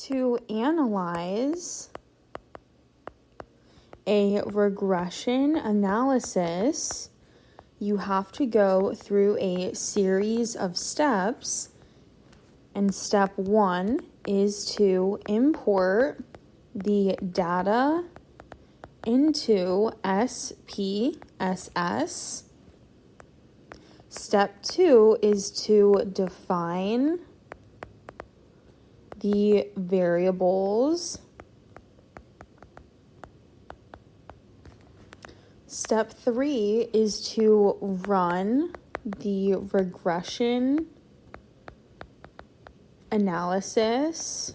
To analyze a regression analysis, you have to go through a series of steps, and step 1 is to import the data into SPSS. Step 2 is to define the variables. Step 3 is to run the regression analysis.